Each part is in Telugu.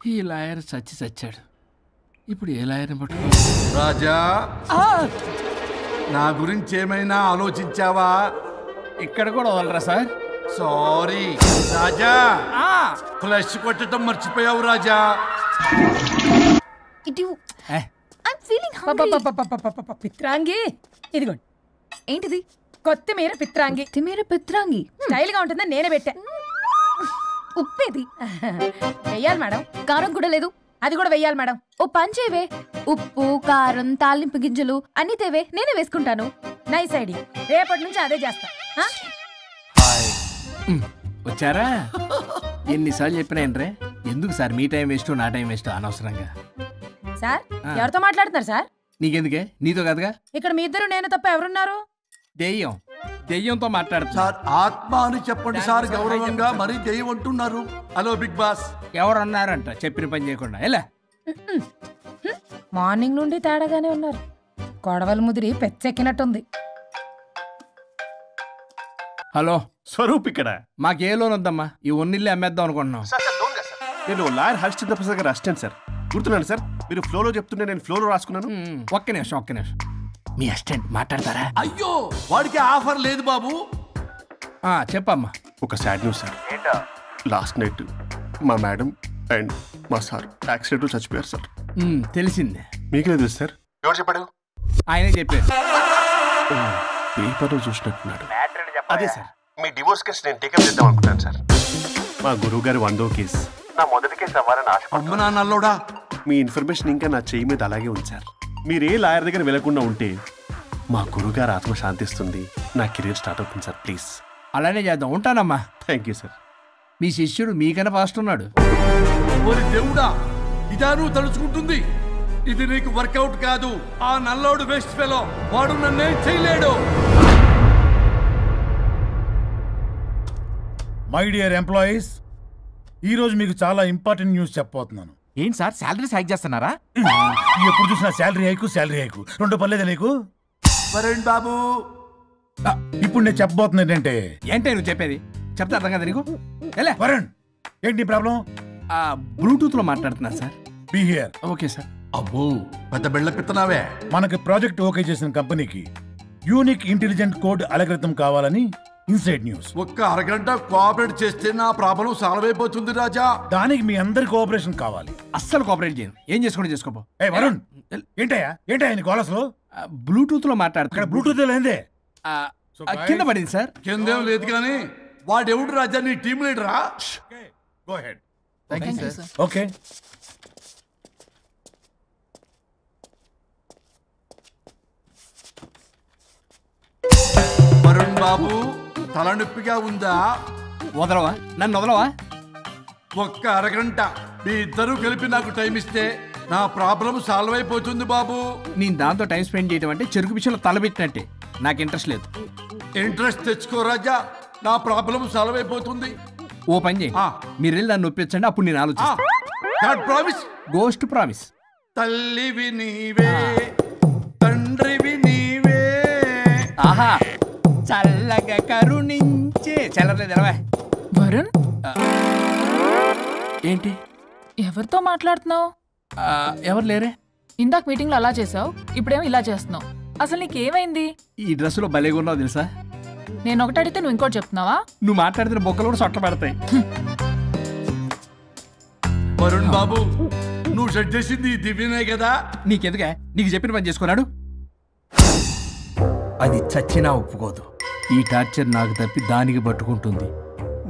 ఈ లాయర్ చచ్చాడు. ఇప్పుడు ఏ లాయర్ని పట్టుకో? రాజా, నా గురించి ఏమైనా ఆలోచించావా? ఇక్కడ కూడా వదలరా సార్? సారీ రాజా, ఫ్లష్ కొట్టడం మర్చిపోయావు రాజా. పిత్రాంగి ఇదిగోండి. ఏంటిది? కొత్తిమీర పిత్రాంగి. పిత్రాంగి స్టైల్ గా ఉంటుందని నేనే పెట్టా. ఉప్పేది వెయ్యాలి మేడం. కారం కూడా లేదు. అది కూడా వెయ్యాలి మేడం. ఓ పంచేవే, ఉప్పు కారం తాలింపు గింజలు అన్ని తేవే, నేనే వేసుకుంటాను. Nice idea. రేపటి నుంచి అదే చేస్తా. వచ్చారా? ఎన్నిసార్లు చెప్పినా ఏంట్రే? ఎందుకు సార్ మీ టైం వేస్ట్ నా టైం వేస్ట్ అనవసరంగా? సార్ ఎవరితో మాట్లాడుతున్నారు సార్? నీకెందుకే? నీతో కదగా. ఇక్కడ మీ ఇద్దరు నేను తప్ప ఎవరున్నారు? దెయ్యంతో మాట్లాడుతా సార్ ఆత్మ అని చెప్పండి సార్, గౌరవంగా. మరీ దెయ్యం అంటున్నారు. Hello Bigg Boss. ఎవరు అన్నారంట చెప్పిన పని చేయకుండా? ఎలా మార్నింగ్ నుండి తేడాగానే ఉన్నారు. కొడవల ముదిరి పెచ్చెక్కినట్టుంది. హలో స్వరూప్ ఇక్కడ. మాకే లోన్ వద్దమ్మా, ఈ ఒన్నిల్లు అమ్మేద్దాం అనుకుంటున్నాం. నేను లాయర్ హరిశ్చంద్ర ప్రసాద్ గారు అసిస్టెంట్ సార్. గుర్తున్నాను సార్, మీరు ఫ్లోలో చెప్తుంటే నేను ఫ్లోలో రాసుకున్నాను. ఒక్క నిమిషం. మీ అసిస్టెంట్ మాట్లాడతారా? అయ్యో, వాడికి ఆఫర్ లేదు బాబు. చెప్పమ్మా. ఒక sad news sir. Last night మా మేడం అండ్ మా సార్ యాక్సిడెంట్ చచ్చిపోయారు సార్. తెలిసిందే. మీకే తెలుసు సార్? ఎవరు చెప్పాడు? ఆయనే చెప్పారు. పేపర్లో చూసినట్టున్నాడు. అదే సార్, మీ డివోర్స్ కేసు నేను టేకప్ చేద్దాం అనుకుంటాను సార్. మా గురువు గారు 100వ కేసు నా మొదటి కేసు అవ్వాలని ఆశ. అమ్మ నాన్నల్లోడా, మీ ఇన్ఫర్మేషన్ ఇంకా నా చెయ్యి మీద అలాగే ఉంది సార్. మీరే లాయర్ దగ్గర వెళ్లకుండా ఉంటే మా గురువుగారు ఆత్మ శాంతిస్తుంది, నా కెరీర్ స్టార్ట్ అవుతుంది సార్. ప్లీజ్ అలానే చేద్దాం. ఉంటానమ్మా. Thank you sir. మీ శిష్యుడు మీకన్నా ఫాస్ట్ ఉన్నాడు. ఓరి దేవుడా, ఇదా నువ్వు తలుచుకుంటుంది? ఇది నీకు వర్కౌట్ కాదు. ఆ నల్లోడు వేస్ట్ ఫెలో, వాడు నన్నేం చేయలేడు. మై డియర్ ఎంప్లాయీస్, ఈరోజు మీకు చాలా ఇంపార్టెంట్ న్యూస్ చెప్పబోతున్నాను. ఏంటి సార్, శాలరీస్ హైక్ చేస్తున్నారా? ఎప్పుడు చూసినా శాలరీ హైకు రెండు పర్లేదా నీకు? వరుణ్ బాబు, ఇప్పుడు నేను చెప్పబోతున్నా ఏంటంటే. ఏంటే నువ్వు చెప్పేది? చెప్తా అర్థం కదా నీకు? వరుణ్, ఏంటి ప్రాబ్లం? బ్లూటూత్ లో మాట్లాడుతున్నా sir. Be here. Okay sir. అబ్బో, పెద్ద బిళ్ళ పిత్తనావే. మనకి ప్రాజెక్ట్ ఓకే చేసిన కంపెనీకి యూనిక్ ఇంటెలిజెంట్ కోడ్ అలకృతం కావాలని ఇన్సైడ్ న్యూస్. ఒక్క అరగంట కోఆపరేట్ చేస్తే నా ప్రాబ్లం సాల్వ్ అయిపోతుంది రాజా. దానికి మీ అందరి కోఆపరేషన్ కావాలి. అస్సలు కోఆపరేట్ చేయను. ఏం చేసుకోండి చేసుకోపో. వరుణ్, ఏంటయ్యా నీకు అసలు? బ్లూటూత్ లో మాట్లాడుతున్నా. బ్లూటూత్ లేదే. కింద పడింది సార్. కిందేం లేదు కానీ వాడెవడు రాజా? నీ టీమ్ లీడరా? Go ahead. ఓకే. వరుణ్ బాబు, తలనొప్పిగా ఉందా? వదలవా? నన్ను వదలవా? ఒక్క అరగంట మీ ఇద్దరూ కలిపి నాకు టైం ఇస్తే నా ప్రాబ్లం సాల్వ్ అయిపోతుంది బాబు. నేను దాంతో టైం స్పెండ్ చేయడం అంటే చెరుకు విషయంలో తలబెట్టినట్టే. నాకు ఇంట్రెస్ట్ లేదు. ఇంట్రెస్ట్ తెచ్చుకో రాజా, నా ప్రాబ్లం సాల్వ్ అయిపోతుంది. ఓ పని చేయి, మీరు వెళ్ళి నన్ను ఒప్పించండి, అప్పుడు నేను ఆలోచిస్తాను. ప్రామిస్. Ghost promise. తల్లివి నీవే, తండ్రివి నీవే. ఆహా, చల్లగా కరుణించే. చల్లలేదు ఎలా? వరుణ్, ఏంటి? ఎవరితో మాట్లాడుతున్నావు? ఎవరు లేరే. ఇందాక మీటింగ్ లో అలా చేసావు, ఇప్పుడేమో ఇలా చేస్తున్నావు. అసలు నీకేమైంది? ఈ డ్రెస్ లో భలేగా ఉన్నావు తెలుసా? నేను ఒకటి అడిగితే నువ్వు ఇంకోటి చెప్తున్నావా? నువ్వు మాట్లాడితే బొక్కలు కూడా సొట్ట పడతాయి. వరుణ్ బాబు, నువ్వు సెట్ చేసింది దివ్యనే కదా? నీకెందుకే? నీకు చెప్పిన పని చేసుకున్నాడు. అది చచ్చినా ఒప్పుకోదు. ఈ టార్చర్ నాకు తప్పి దానికి పట్టుకుంటుంది.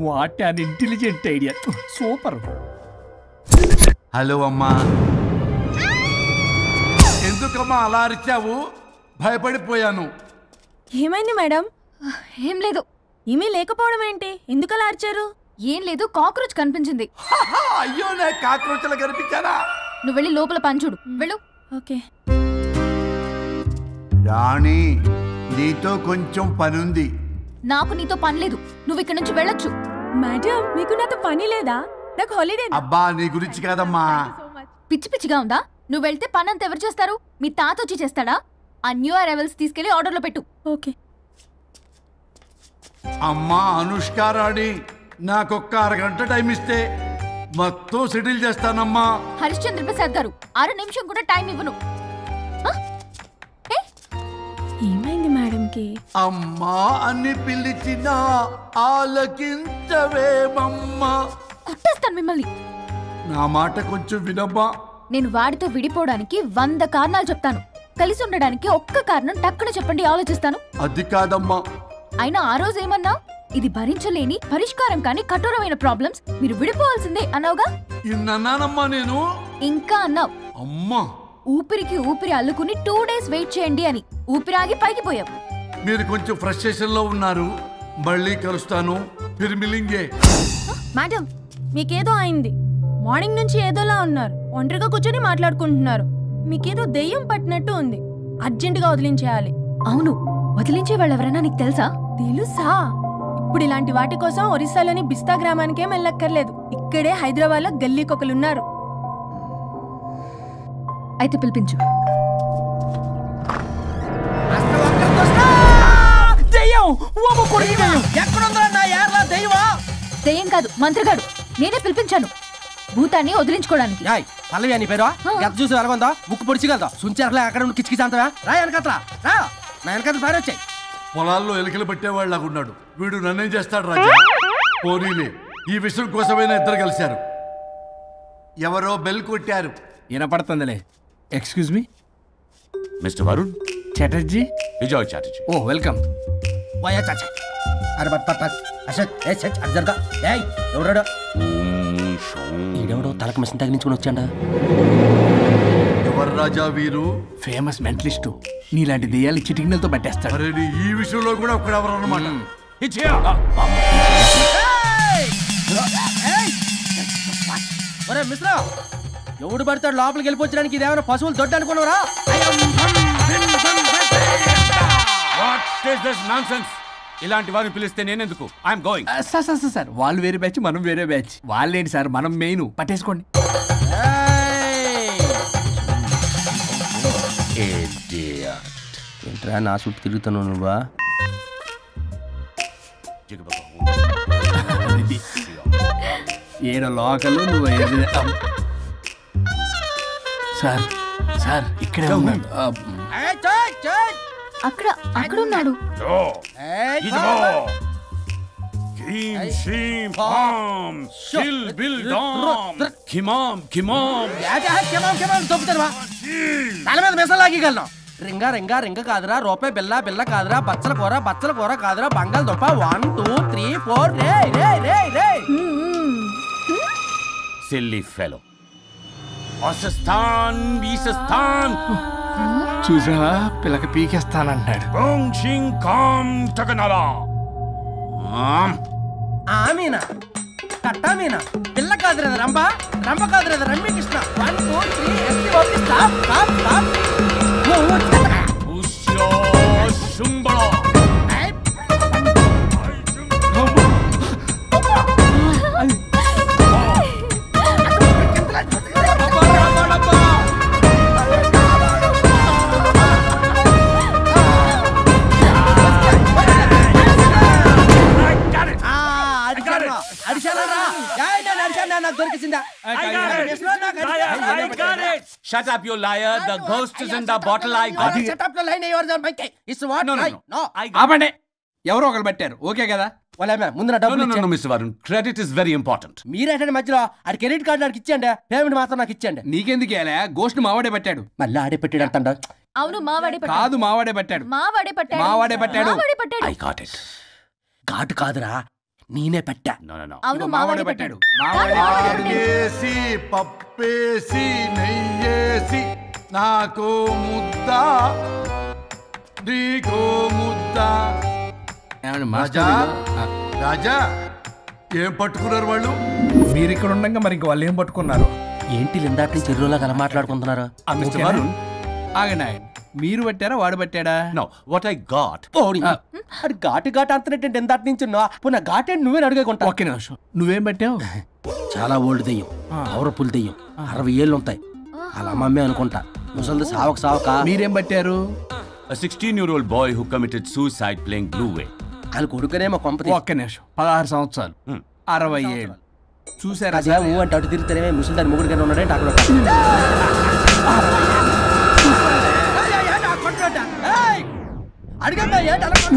What an intelligent idea. Super. Hello అమ్మా. ఎందుకమ్మా అలా అరిచావు? భయపడిపోయాను. ఏమైంది మేడం? ఏం లేదు. ఏమీ లేకపోవడం ఏంటి? ఎందుకు అలా అరిచారు? ఏం లేదు, కాక్రోచ్ కనిపించింది. అయ్యో, నా కాక్రోచ్లు కనిపించారా? నువ్వు వెళ్ళి లోపల పని చూడు. వెళ్ళు. ఓకే. రాణి, నీతో కొంచెం పనుంది. నాకు నీతో పని లేదు. నువ్వు ఇక్కడ నుంచి వెళ్ళొచ్చు. మేడం, మీకు నాతో పని లేదా? నాకు హాలిడే. అబ్బా, నీ గురించి కాదమ్మా. పిచ్చి పిచ్చిగా ఉందా? నువ్వు వెళ్తే పని అంతా ఎవరు చేస్తారు? మీ తాత వచ్చి చేస్తాడా? ఆ న్యూ అరైవల్స్ తీసుకెళ్లి ఆర్డర్లో పెట్టు. ఓకే. అమ్మా అనుష్క రాణి, నాకొక్క అరగంట టైం ఇస్తే మొత్తం సెటిల్ చేస్తానమ్మా. హరిశ్చంద్ర ప్రసాద్ గారు 6 నిమిషం కూడా టైం ఇవ్వను. ఏమైంది మేడంకి? అమ్మా అని పిలిచిన ఆలకించవేమమ్మా. కొట్టేస్తాను మిమ్మల్ని. నా మాట కొంచెం వినమ్మా. నేను వాడితో విడిపోవడానికి 100 కారణాలు చెప్తాను. కలిసి ఉండడానికి ఒక్క కారణం టక్కున చెప్పండి, ఆలోచిస్తాను. అది కాదమ్మా. అయినా ఆ రోజు ఏమన్నా, ఇది భరించలేని పరిష్కారం కాని కఠోరమైన ప్రాబ్లమ్స్, మీరు విడిపోవాల్సిందే అన్నావుగా. ఇన్నానమ్మా నేను. ఇంకా అన్నావు. అమ్మా ఊపిరికి ఊపిరి అల్లుకుని 2 days వెయిట్ చేయండి అని. ఊపిరాగి పైకి పోయావు. మీరు కొంచెం ఫ్రస్ట్రేషన్ లో ఉన్నారు. మళ్ళీ కలుస్తాను. ఫిర్మిలింగే. మేడం మీకేదో అయింది. మార్నింగ్ నుంచి ఏదోలా ఉన్నారు. ఒంటరిగా కూర్చొని మాట్లాడుకుంటున్నారు. మీకేదో దెయ్యం పట్టినట్టు ఉంది. అర్జెంటుగా వదిలించేయాలి. అవును, వదిలించే వాళ్ళెవరైనా నీకు తెలుసా? తెలుసా? ఇప్పుడు ఇలాంటి వాటి కోసం ఒరిస్సాలోని బిస్తా గ్రామానికేం వెళ్ళక్కర్లేదు. ఇక్కడే హైదరాబాద్ లో గల్లీకొకలున్నారు. అయితే పిలిపించు. దెయ్యం కాదు, మంత్రిగాడు. నేనే పిలిపించాను భూతాన్ని వదిలించుకోవడానికి. పల్లవి అని పేరు గత చూసి వెలగొందా ముక్కు పొడిచిగలదా సుంచరలే అక్కడ కిచకిచ అంతవా రా వెనకట్రా రా నా వెనకట్ల పారి వచ్చాయి. పొలాల్లో ఎలికలు పట్టేవాళ్ళలాగున్నాడు వీడు. నన్నేం చేస్తాడు రాజా? పోనీలే, ఈ విషయం కోసమైనా ఇద్దరు కలిశారు. ఎవరో బెల్ కొట్టారు. వినపడుతుందిలే. Excuse me mister Varun Chatterjee. Vijay Chatterjee. Oh welcome. వాయా చాచా అరే బట్ పట్ అశోక్ ఏ సచ్ అర్జర్గా ఏయ్ ఎవరాడు? ఈడెవడో తలకు మిషన్ తగిలించుకుని వచ్చాడా? ఎవరు రాజా వీరు? Famous mentalist. నీలాంటి దెయ్యాలు చిటికినలతో పట్టేస్తాడు. అరే ఈ విషయంలో కూడా ఒకడెవరు అన్నమాట. ఒరే మిశ్రా ఎవడు పడతాడు లోపలికి వెళ్ళిపోవడానికి? ఇదేమైనా పశువులు దొడ్డు అనుకున్నారా? ఇలాంటి వారిని పిలిస్తే నేనెందుకు? I'm going. సార్ వాళ్ళు వేరే బ్యాచ్, మనం వేరే బ్యాచ్. వాళ్ళేంటి సార్, మనం మెయిన్. పట్టేసుకోండి. ఏంట్రా నా చుట్టూ తిరుగుతాను నువ్వా? ఏడో లోకలు నువ్వు. సార్ సార్ ఇక్కడే ఉన్నాడు. అక్కడ అక్కడున్నాడు. తల మీద మెసలాగలను. రింగా రింగా రింగ కాదురా, రూపాయి బిల్ల బిల్ల కాదురా, బచ్చల కూర కాదురా, బంగాళదుంప 1 2 3 4 రే రే రే రే. Silly fellow. అసస్థాన్ వీసస్థాన్. చూసా పిల్లకి పీకేస్తానంటాడు. ఆమీనా కట్టామీనా పిల్ల కాదురా రంభ, రంభ కాదురా Ramya Krishna. 1 2 3 ST okay stop stop stop. Shut up, you liar. The ghost is in the bottle. I got it. Shut up the line. You are the mic. It's what? No. ఆపండి. ఎవరో ఒకరు పెట్టారు. ఓకే కదా? ముందు నా డబ్బులు No, Mr. Varun. Credit is very important. మీరేటండి మధ్యలో ఆడి క్రెడిట్ కార్డు నాకు ఇచ్చేయండి, పేమెంట్ మాత్రం నాకు ఇచ్చేయండి. నీకెందుకు ఇలా? గోస్ట్ మావాడే పట్టాడు. మళ్ళీ ఆడే పెట్టాడు అంటాడు. అవును, మావాడే పట్టాడు. కాదు, మావాడే పట్టాడు. మావాడే పట్టాడు. మావాడే పట్టాడు. I got it. ఘాటు కాదురా, నేనే పెట్టా. No. అవును, మావాడే పట్టాడు. ఆగేసి పప్పేసి నెయ్యేసి నాకు ముద్ద నీకో ముద్ద. రాజా ఏం పట్టుకున్నారు వాళ్ళు? మీరు ఇక్కడ ఉండగా మరి ఇంక వాళ్ళు ఏం పట్టుకున్నారు? ఏంటి లిందాటి చెరువులా కల మాట్లాడుకుంటున్నారు? Mr. Varun. ఆగండి. మీరు పట్టారా వాడు పట్టాడా? No, what I got. అది ఘాటు అంతనేంటి ఇందాటి నుంచి పునః ఘాటేంటి నువ్వే అడిగేకుంటా. ఒకే నిమిషం. నువ్వేం పట్టావు? చాలా ఓల్డ్ దెయ్యం, పవర్ఫుల్ దెయ్యం, 60 ఏళ్ళు ఉంటాయి. అలా మమ్మీ అనుకుంటా. ముసలిది సావక. మీరేం పట్టారు? A 16-year-old boy who committed suicide playing Blue Way. ఆయన కొడుకునేమో కొంపతి. ఒక్క నిమిషం. 16 సంవత్సరాలు, 60 ఏళ్ళు. చూసారా అదే ఊ అంటే అటు తిరిగితేనే ముసలి దాని ముగ్గురు ఉన్నాడే అక్కడ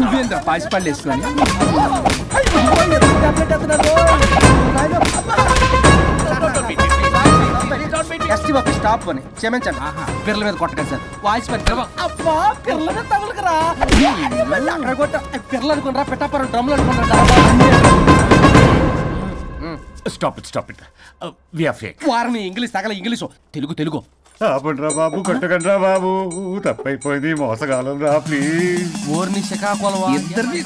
నువ్వేంద్ర పాసిపళ్ళు వేసుకొని స్టాప్ అని క్షమించండి పిర్ల మీద కొట్టగా సార్ వాయిస్ అబ్బా పిర్ల మీద తగులుకురా అక్కడ కొట్ట పిర్లు అనుకున్నారా పెట్టాపరం డ్రమ్లు అనుకున్నారా Stop it. We are fake. వారిని ఇంగ్లీష్ తగల ఇంగ్లీషు తెలుగు ఆపండ్రా బాబు కొట్టకండ్రా బాబు తప్పైపోయింది మోసగాలం రా ప్లీజ్ ఊరిని శ్రీకాకుళం ఇద్దరిని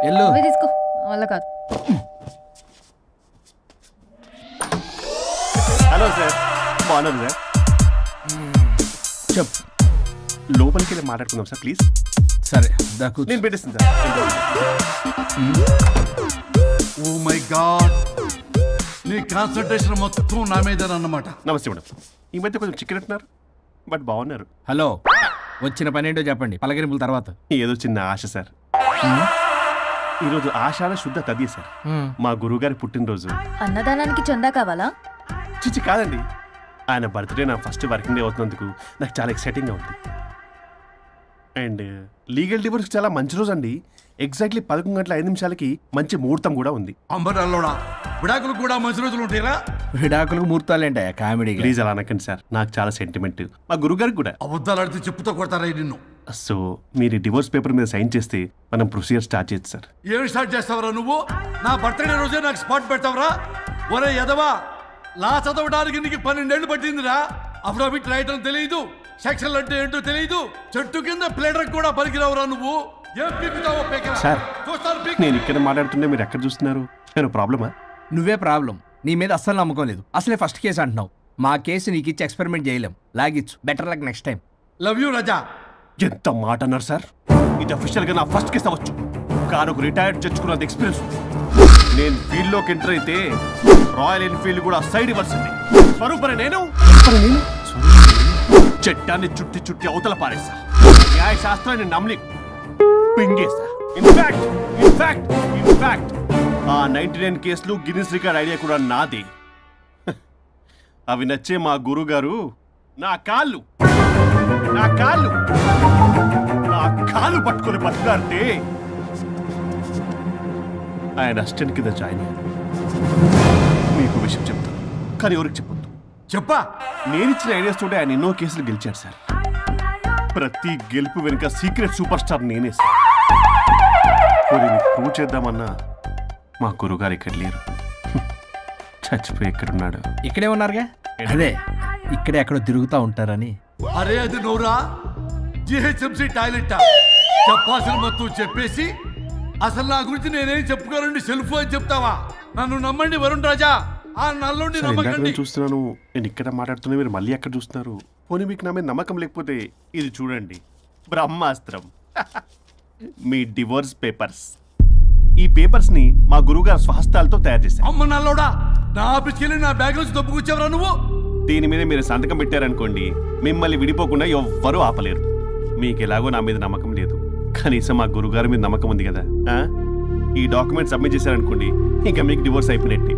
ఎల్లు నువ్వే తీసుకో వల్ల కాదు. హలో సార్ బాగున్నాను సార్ చెప్పు లోపలికి వెళ్ళి మాట్లాడుకుందాం సార్ ప్లీజ్ సరే దాకు నేను పెట్టేస్తాను సార్ ఓ మై గాడ్ నీ కాన్సన్ట్రేషన్ మొత్తం నా మీదనన్నమాట. నమస్తే మేడం ఈ మధ్య కొంచెం చికెన్ అంటున్నారు బట్ బాగున్నారు. హలో వచ్చిన పని ఏంటో చెప్పండి పలకరింపుల తర్వాత. ఏదో చిన్న ఆశ సార్. ఈరోజు ఆషాఢ శుద్ధ తది సార్ మా గురువుగారి పుట్టినరోజు. అన్నదానానికి చందా కావాలా? చిచ్చి కాదండి ఆయన బర్త్డే నా ఫస్ట్ వర్కింగ్ డే అవుతున్నందుకు నాకు చాలా ఎక్సైటింగ్గా ఉంది. అండ్ లీగల్ డివోర్స్ చాలా మంచి రోజు అండి. ఎగ్జాక్ట్లీ 11:05 మంచి ముహూర్తం కూడా ఉంది. అంబరాల్లోడా విడాకులు కూడా మంచి రోజులు ఉంటాయిరా. విడాకులకు ముహూర్తాలేంటా కామెడీ. ప్లీజ్ అలా అనకండి సార్ నాకు చాలా సెంటిమెంట్ మా గురువుగారికి కూడా. అబద్ధాలు ఆడితే చెప్పుతో కొడతారా నిన్ను. సో మీరు డివోర్స్ పేపర్ మీద సైన్ చేస్తే మనం ప్రొసీజర్ స్టార్ట్ చేయొచ్చు సార్. ఏం స్టార్ట్ చేస్తావరా నువ్వు? నా బర్త్డే రోజే నాకు స్పాట్ పెడతావరా? ఒరే ఎదవా లా చదవడానికి నీకు 12 ఏళ్ళు పట్టిందిరా. అఫిడవిట్ రాయటం తెలియదు, సెక్షన్లు అంటే ఏంటో తెలియదు, చెట్టు కింద ప్లేడర్ కూడా పలికిరావురా నువ్వు. ఏం పీకుతావో పేకరా. సార్ చూస్తాను పీక్. నేను ఇక్కడ మాట్లాడుతుంటే మీరు ఎక్కడ చూస్తున్నారు? నేను ప్రాబ్లమా? నువ్వే ప్రాబ్లం. నీ మీద అస్సలు నమ్మకం లేదు. అసలే ఫస్ట్ కేసు అంటున్నావు. మా కేసు నీకు ఇచ్చి ఎక్స్పెరిమెంట్ చేయలేం. లాగిచ్చు. Better luck next time. Love you Raja. ఎంత మాట అన్నారు సార్. ఇది అఫీషియల్ గా నా ఫస్ట్ కేసు అవ్వచ్చు కానీ ఒక రిటైర్డ్ జడ్జ్కున్నది ఎక్స్పీరియన్స్. నేను ఫీల్డ్ లోకి ఎంటర్ అయితే రాయల్ ఎన్ఫీల్డ్ కూడా సైడ్ ఇవ్వాల్సింది. స్వరూపరే నేను చట్టాన్ని చుట్టి అవతల పారేసా. న్యాయ శాస్త్రాన్ని నమ్మి పింగేసా. ఇన్ఫాక్ట్ ఆ 99 కేసులు గిన్నిస్ రికార్డ్ ఐడియా కూడా నాదే. అవి నచ్చే మా గురుగారు నా కాళ్ళు పట్టుకొని బతుకాడితే ఆయన అసిస్టెంట్ కింద జాయిన్ అయ్యాను. మీకు విషయం చెప్తాను కానీ ఎవరికి చెప్పొద్దు. చెప్పా. నేనిచ్చిన ఐడియాస్ తోటి ఆయన ఎన్నో కేసులు గెలిచాడు సార్. ప్రతి గెలుపు వెనుక సీక్రెట్ సూపర్ స్టార్ నేనే సార్. ప్రూవ్ చేద్దామన్నా మా గురుగారు ఇక్కడ లేరు. చచ్చిపోయి ఎక్కడున్నాడు? ఇక్కడే ఉన్నారుగా. అదే ఇక్కడే ఎక్కడో తిరుగుతూ ఉంటారని. అరే అది నోరా జిహెచ్ఎంసీ టాయిలెట్ చెప్పాల్సిన మొత్తం చెప్పేసి అసలు నా గురించి నేనేం చెప్పుకోనండి సెల్ఫ్ అని చెప్తావా? నన్ను నమ్మండి వరుణ్ రాజా. ఆ నల్లుండి నమ్మకండి. చూస్తున్నాను నేను ఇక్కడ మాట్లాడుతున్నా మీరు మళ్ళీ ఎక్కడ చూస్తున్నారు? పోనీ మీకు నా మీద నమ్మకం లేకపోతే ఇది చూడండి బ్రహ్మాస్త్రం. మీ డివోర్స్ పేపర్స్. ఈ పేపర్స్ ని మా గురువుగారు స్వహస్తాలతో తయారు చేశారు. అమ్మ నల్లోడా నా ఆఫీస్కి వెళ్ళి నా బ్యాగ్ నుంచి దొప్పుకొచ్చావరా నువ్వు? దీని మీద మీరు సంతకం పెట్టారనుకోండి మిమ్మల్ని విడిపోకుండా ఎవ్వరూ ఆపలేరు. మీకు ఎలాగో నా మీద నమ్మకం లేదు కనీసం మా గురుగారి మీద నమ్మకం ఉంది కదా. ఈ డాక్యుమెంట్ సబ్మిట్ చేశారనుకోండి ఇంకా మీకు డివోర్స్ అయిపోయినట్టే.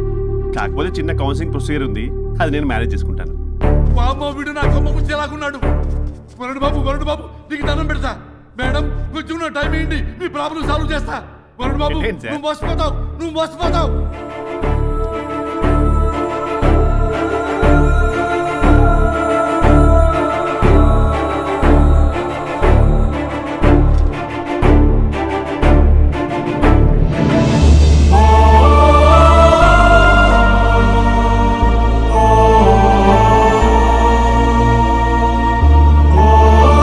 కాకపోతే చిన్న కౌన్సిలింగ్ ప్రొసీజర్ ఉంది అది నేను మేనేజ్ చేసుకుంటాను. వీడు నా కొమ్మ గురించి ఎలాగున్నాడు? వరుణ్ బాబు నీకు దండం పెడతా. మేడం కొంచెం నా టైం ఏంటి మీ ప్రాబ్లం సాల్వ్ చేస్తా. వరుణ్ బాబు నువ్వు మోసపోతావు.